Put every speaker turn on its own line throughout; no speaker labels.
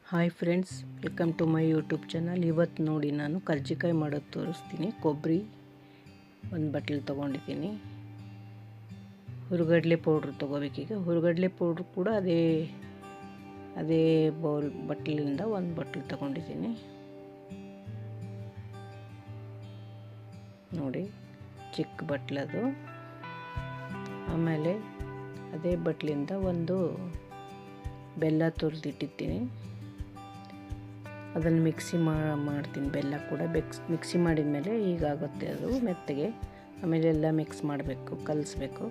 Hi friends, welcome to my YouTube channel. ಇವತ್ತು ನೋಡಿ ನಾನು ಕರ್ಜಿಕಾಯಿ ಮಾಡೋದು ತೋರಿಸ್ತೀನಿ. ಕೊಬ್ಬರಿ ಒಂದು ಬಟ್ಲು ತೊಗೊಂಡಿದ್ದೀನಿ. ಹುರುಗಡ್ಲೆ ಪೌಡ್ರ್ ತೊಗೋಬೇಕೀಗ. ಹುರುಗಡ್ಲೆ ಪೌಡ್ರ್ ಕೂಡ ಅದೇ ಬಟ್ಲಿಂದ ಒಂದು ಬಟ್ಲು ತೊಗೊಂಡಿದ್ದೀನಿ ನೋಡಿ, ಚಿಕ್ಕ ಬಟ್ಲದು. ಆಮೇಲೆ ಅದೇ ಬಟ್ಲಿಂದ ಒಂದು ಬೆಲ್ಲ ತುರಿದಿಟ್ಟಿದ್ದೀನಿ. ಅದನ್ನು ಮಿಕ್ಸಿ ಮಾಡ್ತೀನಿ. ಬೆಲ್ಲ ಕೂಡ ಮಿಕ್ಸಿ ಮಾಡಿದ ಮೇಲೆ ಹೀಗಾಗುತ್ತೆ ಅದು ಮೆತ್ತಗೆ. ಆಮೇಲೆ ಎಲ್ಲ ಮಿಕ್ಸ್ ಮಾಡಬೇಕು, ಕಲಿಸ್ಬೇಕು.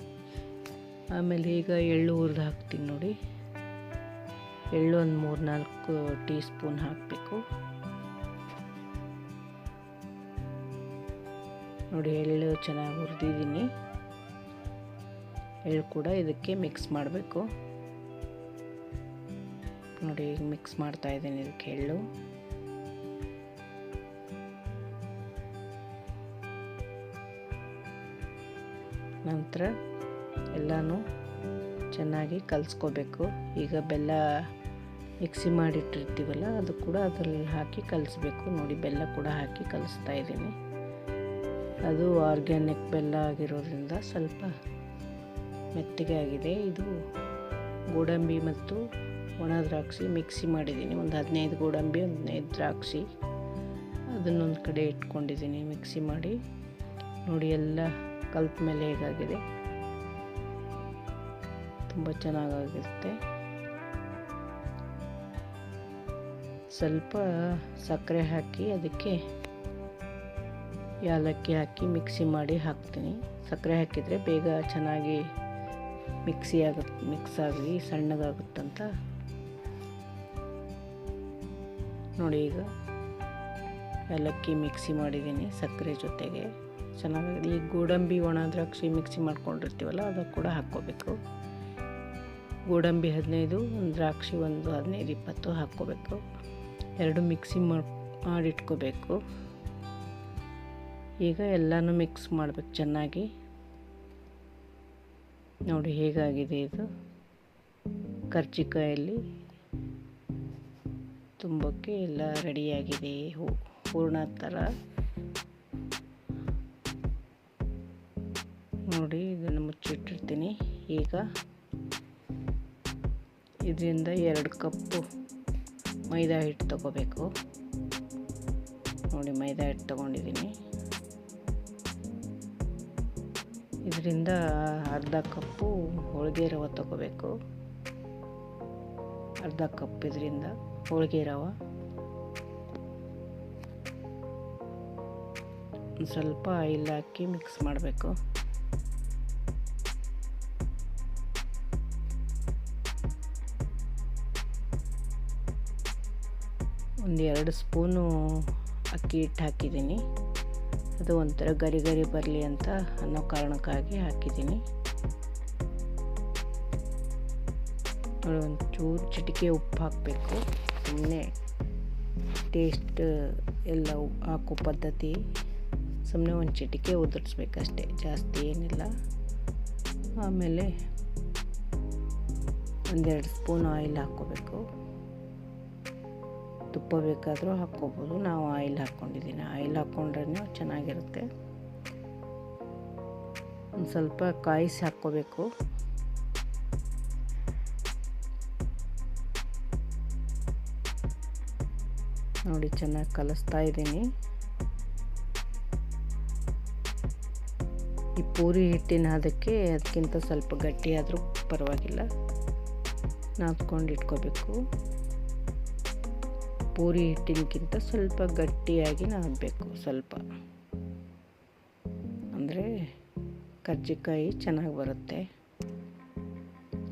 ಆಮೇಲೆ ಈಗ ಎಳ್ಳು ಹುರಿದು ಹಾಕ್ತೀನಿ ನೋಡಿ. ಎಳ್ಳು ಒಂದು 3-4 ಟೀ ಸ್ಪೂನ್ ಹಾಕಬೇಕು ನೋಡಿ. ಎಳ್ಳು ಚೆನ್ನಾಗಿ ಹುರಿದಿದ್ದೀನಿ. ಎಳ್ಳು ಕೂಡ ಇದಕ್ಕೆ ಮಿಕ್ಸ್ ಮಾಡಬೇಕು ನೋಡಿ. ಈಗ ಮಿಕ್ಸ್ ಮಾಡ್ತಾ ಇದ್ದೀನಿ ಇದಕ್ಕೆ ಎಳ್ಳು. ನಂತರ ಎಲ್ಲನೂ ಚೆನ್ನಾಗಿ ಕಲಿಸ್ಕೋಬೇಕು. ಈಗ ಬೆಲ್ಲ ಮಿಕ್ಸಿ ಮಾಡಿಟ್ಟಿರ್ತೀವಲ್ಲ, ಅದು ಕೂಡ ಅದರಲ್ಲಿ ಹಾಕಿ ಕಲಿಸ್ಬೇಕು ನೋಡಿ. ಬೆಲ್ಲ ಕೂಡ ಹಾಕಿ ಕಲಿಸ್ತಾ ಇದ್ದೀನಿ. ಅದು ಆರ್ಗ್ಯಾನಿಕ್ ಬೆಲ್ಲ ಆಗಿರೋದ್ರಿಂದ ಸ್ವಲ್ಪ ಮೆತ್ತಗೆ ಆಗಿದೆ. ಇದು ಗೋಡಂಬಿ ಮತ್ತು ಒಣ ದ್ರಾಕ್ಷಿ ಮಿಕ್ಸಿ ಮಾಡಿದ್ದೀನಿ. ಒಂದು 15 ಗೋಡಂಬಿ, 15 ದ್ರಾಕ್ಷಿ, ಅದನ್ನೊಂದು ಕಡೆ ಇಟ್ಕೊಂಡಿದ್ದೀನಿ ಮಿಕ್ಸಿ ಮಾಡಿ ನೋಡಿ. ಎಲ್ಲ ಕಲ್ತ ಮೇಲೆ ಹೇಗಾಗಿದೆ, ತುಂಬ ಚೆನ್ನಾಗಾಗಿರುತ್ತೆ. ಸ್ವಲ್ಪ ಸಕ್ಕರೆ ಹಾಕಿ ಅದಕ್ಕೆ ಏಲಕ್ಕಿ ಹಾಕಿ ಮಿಕ್ಸಿ ಮಾಡಿ ಹಾಕ್ತೀನಿ. ಸಕ್ಕರೆ ಹಾಕಿದರೆ ಬೇಗ ಚೆನ್ನಾಗಿ ಮಿಕ್ಸ್ ಆಗಿ ಸಣ್ಣಗಾಗುತ್ತಂತ ನೋಡಿ. ಈಗ ಏಲಕ್ಕಿ ಮಿಕ್ಸಿ ಮಾಡಿದ್ದೀನಿ ಸಕ್ಕರೆ ಜೊತೆಗೆ, ಚೆನ್ನಾಗಿದೆ. ಈ ಗೋಡಂಬಿ ಒಣ ದ್ರಾಕ್ಷಿ ಮಿಕ್ಸಿ ಮಾಡ್ಕೊಂಡಿರ್ತೀವಲ್ಲ, ಅದು ಕೂಡ ಹಾಕ್ಕೋಬೇಕು. ಗೋಡಂಬಿ 15, ಒಂದು ದ್ರಾಕ್ಷಿ ಒಂದು 15-20 ಹಾಕ್ಕೋಬೇಕು. ಎರಡು ಮಿಕ್ಸಿ ಮಾಡಿಟ್ಕೋಬೇಕು. ಈಗ ಎಲ್ಲನೂ ಮಿಕ್ಸ್ ಮಾಡಬೇಕು ಚೆನ್ನಾಗಿ ನೋಡಿ. ಹೇಗಾಗಿದೆ ಇದು ಕರ್ಜಿಕಾಯಲ್ಲಿ ತುಂಬಕ್ಕೆ ಎಲ್ಲ ರೆಡಿಯಾಗಿದೆ. ಹೂರ್ಣ ಥರ ನೋಡಿ. ಇದನ್ನು ಮುಚ್ಚಿಟ್ಟಿರ್ತೀನಿ. ಈಗ ಇದರಿಂದ 2 ಕಪ್ಪು ಮೈದಾ ಹಿಟ್ಟು ತಗೋಬೇಕು ನೋಡಿ. ಮೈದಾ ಹಿಟ್ಟು ತೊಗೊಂಡಿದ್ದೀನಿ. ಇದರಿಂದ ಅರ್ಧ ಕಪ್ಪು ಹೋಳಿಗೆ ರವೆ ತಗೋಬೇಕು. ಅರ್ಧ ಕಪ್ ಇದರಿಂದ ಹೋಳಿಗೆ ರವೆ. ಒಂದು ಸ್ವಲ್ಪ ಆಯಿಲ್ ಹಾಕಿ ಮಿಕ್ಸ್ ಮಾಡಬೇಕು. ಒಂದು 2 ಸ್ಪೂನು ಅಕ್ಕಿ ಹಿಟ್ಟು ಹಾಕಿದ್ದೀನಿ. ಅದು ಒಂಥರ ಗರಿ ಗರಿ ಬರಲಿ ಅಂತ ಅನ್ನೋ ಕಾರಣಕ್ಕಾಗಿ ಹಾಕಿದ್ದೀನಿ. ಒಂಚೂರು ಚಿಟಿಕೆ ಉಪ್ಪು ಹಾಕಬೇಕು. ಸುಮ್ಮನೆ ಟೇಸ್ಟ್ ಎಲ್ಲ ಹಾಕೋ ಪದ್ಧತಿ. ಸುಮ್ಮನೆ ಒಂದು ಚಿಟಿಕೆ ಉದುರಿಸ್ಬೇಕಷ್ಟೆ, ಜಾಸ್ತಿ ಏನಿಲ್ಲ. ಆಮೇಲೆ 1-2 ಸ್ಪೂನ್ ಆಯಿಲ್ ಹಾಕ್ಕೋಬೇಕು. ತುಪ್ಪ ಬೇಕಾದರೂ ಹಾಕ್ಕೋಬೋದು. ನಾವು ಆಯಿಲ್ ಹಾಕ್ಕೊಂಡಿದ್ದೀನಿ. ಆಯಿಲ್ ಹಾಕ್ಕೊಂಡ್ರೆ ಚೆನ್ನಾಗಿರುತ್ತೆ. ಒಂದು ಸ್ವಲ್ಪ ಕಾಯಿಸಿ ಹಾಕ್ಕೋಬೇಕು. ನೋಡಿ, ಚೆನ್ನಾಗಿ ಕಲಿಸ್ತಾ ಇದ್ದೀನಿ. ಈ ಪೂರಿ ಹಿಟ್ಟಿನ ಅದಕ್ಕಿಂತ ಸ್ವಲ್ಪ ಗಟ್ಟಿಯಾದರೂ ಪರವಾಗಿಲ್ಲ, ನಾದ್ಕೊಂಡು ಇಟ್ಕೋಬೇಕು. ಪೂರಿ ಹಿಟ್ಟಿನಕ್ಕಿಂತ ಸ್ವಲ್ಪ ಗಟ್ಟಿಯಾಗಿ ನಾದಬೇಕು. ಸ್ವಲ್ಪ ಅಂದರೆ ಕರ್ಜಿಕಾಯಿ ಚೆನ್ನಾಗಿ ಬರುತ್ತೆ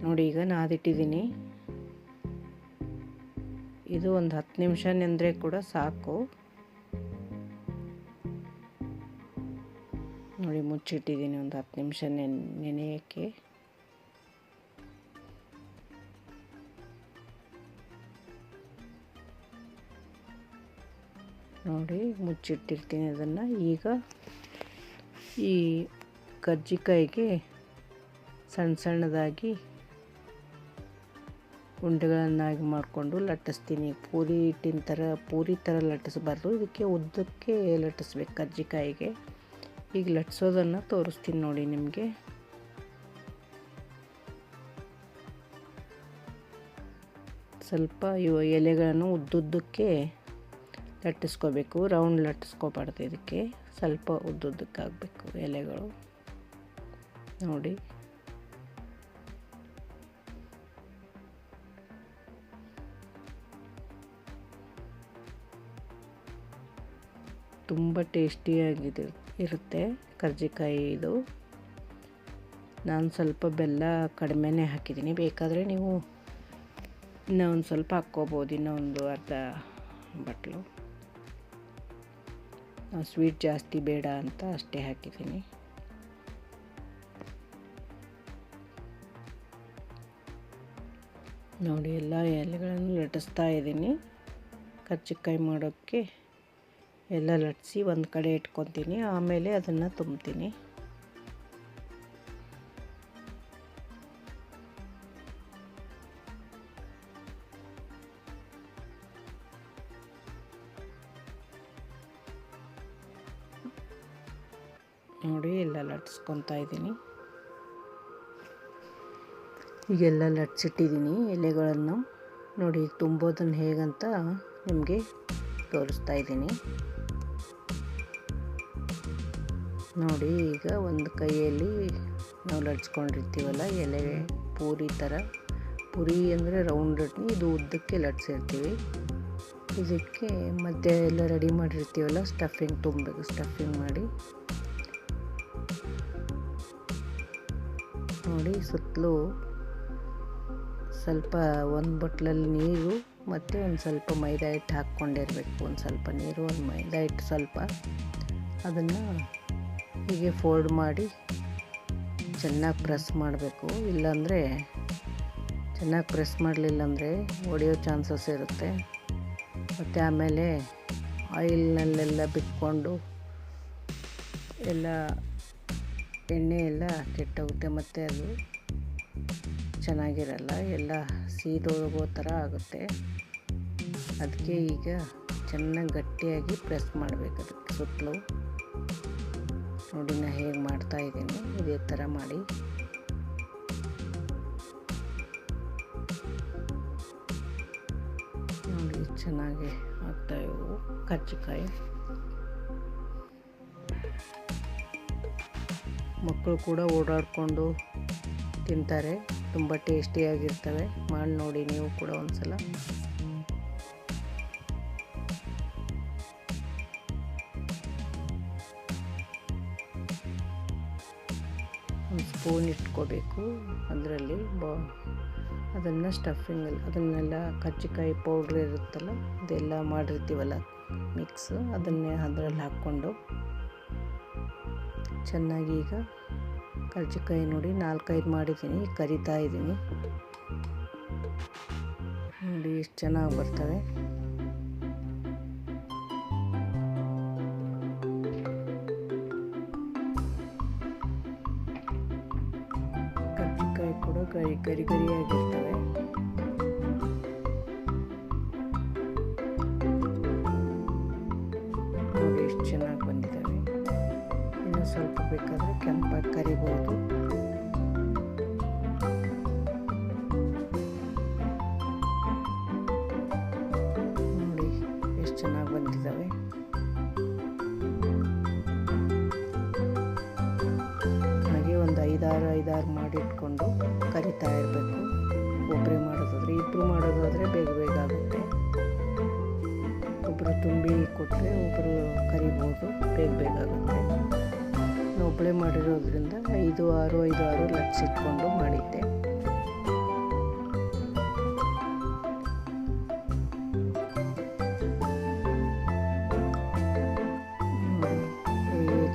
ನೋಡಿ. ಈಗ ನಾದಿಟ್ಟಿದ್ದೀನಿ. ಇದು ಒಂದು 10 ನಿಮಿಷ ನೆಂದರೆ ಕೂಡ ಸಾಕು ನೋಡಿ. ಮುಚ್ಚಿಟ್ಟಿದ್ದೀನಿ ಒಂದು 10 ನಿಮಿಷ ನೆನೆಯೋಕ್ಕೆ. ನೋಡಿ, ಮುಚ್ಚಿಟ್ಟಿರ್ತೀನಿ ಅದನ್ನು. ಈಗ ಈ ಕರ್ಜಿಕಾಯಿಗೆ ಸಣ್ಣದಾಗಿ ಉಂಡೆಗಳನ್ನಾಗಿ ಮಾಡಿಕೊಂಡು ಲಟ್ಟಿಸ್ತೀನಿ. ಪೂರಿ ಹಿಟ್ಟಿನ ಥರ ಪೂರಿ ಥರ ಲಟ್ಟಿಸ್ಬಾರ್ದು, ಇದಕ್ಕೆ ಉದ್ದಕ್ಕೆ ಲಟ್ಟಿಸ್ಬೇಕು ಕರ್ಜಿಕಾಯಿಗೆ. ಈಗ ಲಟ್ಟಿಸೋದನ್ನು ತೋರಿಸ್ತೀನಿ ನೋಡಿ ನಿಮಗೆ. ಸ್ವಲ್ಪ ಇವು ಎಲೆಗಳನ್ನು ಉದ್ದುದ್ದಕ್ಕೆ ಲಟ್ಟಿಸ್ಕೋಬೇಕು, ರೌಂಡ್ ಲಟ್ಟಿಸ್ಕೋಬಾರ್ದು. ಇದಕ್ಕೆ ಸ್ವಲ್ಪ ಉದ್ದುದ್ದಕ್ಕೆ ಆಗಬೇಕು ಎಲೆಗಳು ನೋಡಿ. ತುಂಬ ಟೇಸ್ಟಿಯಾಗಿದೆ ಇರುತ್ತೆ ಕರ್ಜಿಕಾಯಿ ಇದು. ನಾನು ಸ್ವಲ್ಪ ಬೆಲ್ಲ ಕಡಿಮೆನೇ ಹಾಕಿದ್ದೀನಿ, ಬೇಕಾದರೆ ನೀವು ಇನ್ನೂ ಒಂದು ಸ್ವಲ್ಪ ಹಾಕ್ಕೋಬೋದು, ಇನ್ನೂ ಒಂದು ಅರ್ಧ ಬಟ್ಲು. ಸ್ವೀಟ್ ಜಾಸ್ತಿ ಬೇಡ ಅಂತ ಅಷ್ಟೇ ಹಾಕಿದ್ದೀನಿ. ನೋಡಿ ಎಲ್ಲ ಎಲೆಗಳನ್ನು ಲಟ್ಟಿಸ್ತಾ ಇದ್ದೀನಿ. ಕರ್ಜಿಕಾಯಿ ಮಾಡೋಕ್ಕೆ ಎಲ್ಲ ಲಟ್ಟಿಸಿ ಒಂದು ಕಡೆ ಇಟ್ಕೊತೀನಿ, ಆಮೇಲೆ ಅದನ್ನು ತುಂಬ್ತೀನಿ. ನೋಡಿ ಎಲ್ಲ ಲಟ್ಸ್ಕೊತಾ ಇದ್ದೀನಿ. ಈಗೆಲ್ಲ ಲಟ್ಸಿಟ್ಟಿದ್ದೀನಿ ಎಲೆಗಳನ್ನು. ನೋಡಿ ತುಂಬೋದನ್ನು ಹೇಗಂತ ನಿಮಗೆ ತೋರಿಸ್ತಾ ಇದ್ದೀನಿ. ನೋಡಿ ಈಗ ಒಂದು ಕೈಯಲ್ಲಿ ನಾವು ಲಟ್ಸ್ಕೊಂಡಿರ್ತೀವಲ್ಲ ಎಲೆ, ಪೂರಿ ಥರ. ಪೂರಿ ಅಂದರೆ ರೌಂಡ್ ರೊಟ್ಟಿ, ಇದು ಉದ್ದಕ್ಕೆ ಲಟ್ಸಿರ್ತೀವಿ. ಇದಕ್ಕೆ ಮಧ್ಯೆ ಎಲ್ಲ ರೆಡಿ ಮಾಡಿರ್ತೀವಲ್ಲ ಸ್ಟಫಿಂಗ್ ತುಂಬಬೇಕು. ಸ್ಟಫಿಂಗ್ ಮಾಡಿ ನೋಡಿ ಸುತ್ತಲೂ ಸ್ವಲ್ಪ ಒಂದು ಬಟ್ಲಲ್ಲಿ ನೀರು ಮತ್ತು ಒಂದು ಸ್ವಲ್ಪ ಮೈದಾ ಹಿಟ್ಟು ಹಾಕ್ಕೊಂಡಿರಬೇಕು. ಒಂದು ಸ್ವಲ್ಪ ನೀರು, ಒಂದು ಮೈದಾ ಹಿಟ್ಟು ಸ್ವಲ್ಪ, ಅದನ್ನು ಹೀಗೆ ಫೋಲ್ಡ್ ಮಾಡಿ ಚೆನ್ನಾಗಿ ಪ್ರೆಸ್ ಮಾಡಬೇಕು. ಇಲ್ಲಾಂದರೆ ಚೆನ್ನಾಗಿ ಪ್ರೆಸ್ ಮಾಡಲಿಲ್ಲ ಅಂದರೆ ಒಡೆಯೋ ಚಾನ್ಸಸ್ ಇರುತ್ತೆ. ಮತ್ತು ಆಮೇಲೆ ಆಯಿಲ್ನಲ್ಲೆಲ್ಲ ಬಿಟ್ಕೊಂಡು ಎಲ್ಲ ಎಣ್ಣೆ ಎಲ್ಲ ಕೆಟ್ಟೋಗುತ್ತೆ, ಮತ್ತು ಅದು ಚೆನ್ನಾಗಿರಲ್ಲ, ಎಲ್ಲ ಸೀದೋಗೋ ಥರ ಆಗುತ್ತೆ. ಅದಕ್ಕೆ ಈಗ ಚೆನ್ನಾಗಿ ಗಟ್ಟಿಯಾಗಿ ಪ್ರೆಸ್ ಮಾಡಬೇಕು ಅದಕ್ಕೆ ಸುತ್ತಲೂ. ನೋಡಿ ನಾನು ಹೇಗೆ ಮಾಡ್ತಾಯಿದ್ದೀನಿ, ಇದೇ ಥರ ಮಾಡಿ. ನೋಡಿ ಚೆನ್ನಾಗಿ ಆಗ್ತಾಯಿವು ಕರ್ಜಿಕಾಯಿ. ಮಕ್ಕಳು ಕೂಡ ಓಡಾಡಿಕೊಂಡು ತಿಂತಾರೆ, ತುಂಬ ಟೇಸ್ಟಿಯಾಗಿರ್ತವೆ. ಮಾಡಿ ನೋಡಿ ನೀವು ಕೂಡ ಒಂದು ಸಲ. ಒಂದು ಸ್ಪೂನ್ ಇಟ್ಕೋಬೇಕು, ಅದರಲ್ಲಿ ಅದನ್ನು ಸ್ಟಫಿಂಗಲ್ಲಿ ಅದನ್ನೆಲ್ಲ ಕರ್ಜಿಕಾಯಿ ಪೌಡ್ರ್ ಇರುತ್ತಲ್ಲ, ಅದೆಲ್ಲ ಮಾಡಿರ್ತೀವಲ್ಲ ಮಿಕ್ಸ್, ಅದನ್ನೇ ಅದರಲ್ಲಿ ಹಾಕ್ಕೊಂಡು ಚೆನ್ನಾಗಿ ಈಗ ಕರ್ಜಿಕಾಯಿ ನೋಡಿ 4-5 ಮಾಡಿದ್ದೀನಿ, ಕರಿತಾ ಇದ್ದೀನಿ. ನೋಡಿ ಎಷ್ಟು ಚೆನ್ನಾಗಿ ಬರ್ತವೆ. ಕರ್ಜಿಕಾಯಿ ಕೂಡ ಗರಿಯಾಗಿರ್ತವೆ. ನೋಡಿ ಎಷ್ಟು ಚೆನ್ನಾಗಿ ಬಂದಿದ್ದಾವೆ. ಇನ್ನೂ ಸ್ವಲ್ಪ ಬೇಕಾದರೆ ಕೆಂಪಾಗಿ ಕರಿಬೋದು. ನೋಡಿ ಎಷ್ಟು ಚೆನ್ನಾಗಿ ಬಂದಿದ್ದಾವೆ. ಹಾಗೆ ಒಂದು 5-6 ಮಾಡಿಟ್ಕೊಂಡು ಕರಿತಾ ಇರಬೇಕು. ಒಬ್ಬರೇ ಮಾಡೋದಾದರೆ, ಇಬ್ಬರು ಮಾಡೋದಾದರೆ ಬೇಗ ಆಗುತ್ತೆ. ಒಬ್ಬರು ತುಂಬಿ ಕೊಟ್ಟರೆ ಒಬ್ಬರು ಕರಿಬೋದು, ಬೇಗ ಆಗುತ್ತೆ. ನಾನು ಒಬ್ಬಳೇ ಮಾಡಿರೋದ್ರಿಂದ 5-6 ಲಟ್ಸಿಟ್ಕೊಂಡು ಮಾಡಿದ್ದೆ.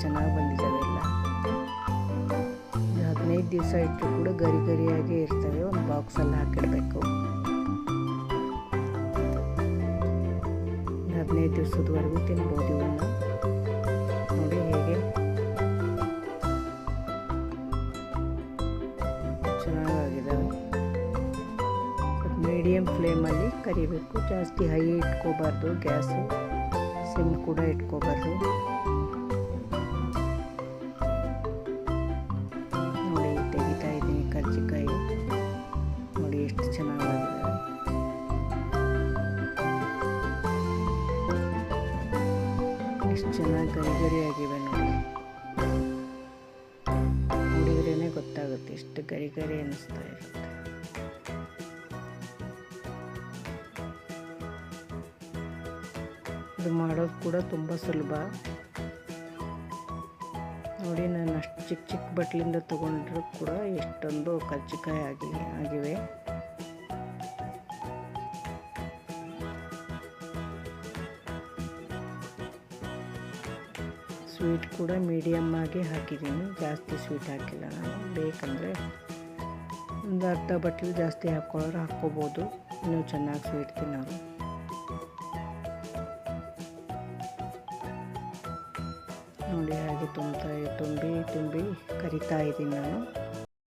ಚೆನ್ನಾಗಿ ಬಂದಿದ್ದಾವೆ ಎಲ್ಲ. 15 ದಿವಸ ಇಟ್ಟರು ಕೂಡ ಗರಿಯಾಗೇ ಇರ್ತವೆ. ಒಂದು ಬಾಕ್ಸಲ್ಲಿ ಹಾಕಿಡಬೇಕು. 15 ದಿವಸದವರೆಗೂ ತಿನ್ಬೋದು ಇವನ್ನ. ನೋಡಿ ಹೇಗೆ ಚೆನ್ನಾಗಿದ್ದಾವೆ. ಕರಿಬೇಕು. ಜಾಸ್ತಿ ಹೈ ಇಟ್ಕೋಬಾರ್ದು, ಗ್ಯಾಸು ಸಿಮ್ ಕೂಡ ಇಟ್ಕೋಬಾರ್ದು. ನೋಡಿ ತೆಗಿತಾ ಇದ್ದೀನಿ ಕರ್ಜಿಕಾಯಿ. ನೋಡಿ ಎಷ್ಟು ಚೆನ್ನಾಗಿದೆ. ಎಷ್ಟು ಚೆನ್ನಾಗಿ ಗರಿ ಗರಿಯಾಗಿವೆ ನೋಡಿ. ನೋಡಿದ್ರೇ ಗೊತ್ತಾಗುತ್ತೆ ಎಷ್ಟು ಗರಿ ಗರಿ ಅನ್ನಿಸ್ತಾ ಇರುತ್ತೆ. ಇದು ಮಾಡೋದು ಕೂಡ ತುಂಬ ಸುಲಭ. ನೋಡಿ ನಾನು ಅಷ್ಟು ಚಿಕ್ಕ ಚಿಕ್ಕ ಬಟ್ಲಿಂದ ತೊಗೊಂಡ್ರೂ ಕೂಡ ಎಷ್ಟೊಂದು ಕರ್ಜಿಕಾಯಿ ಆಗಿವೆ. ಸ್ವೀಟ್ ಕೂಡ ಮೀಡಿಯಮ್ ಆಗಿ ಹಾಕಿದ್ದೀನಿ, ಜಾಸ್ತಿ ಸ್ವೀಟ್ ಹಾಕಿಲ್ಲ ನಾನು. ಬೇಕಂದರೆ ಒಂದು ಅರ್ಧ ಬಟ್ಲು ಜಾಸ್ತಿ ಹಾಕ್ಕೊಳ್ಳೋರು ಹಾಕ್ಕೋಬೋದು, ಇನ್ನೂ ಚೆನ್ನಾಗಿ ಸ್ವೀಟ್ ತಿನ್ನೋರು. ನೋಡಿ ಹಾಗೆ ತುಂಬಿ ಕರಿತಾ ಇದ್ದೀನಿ ನಾನು.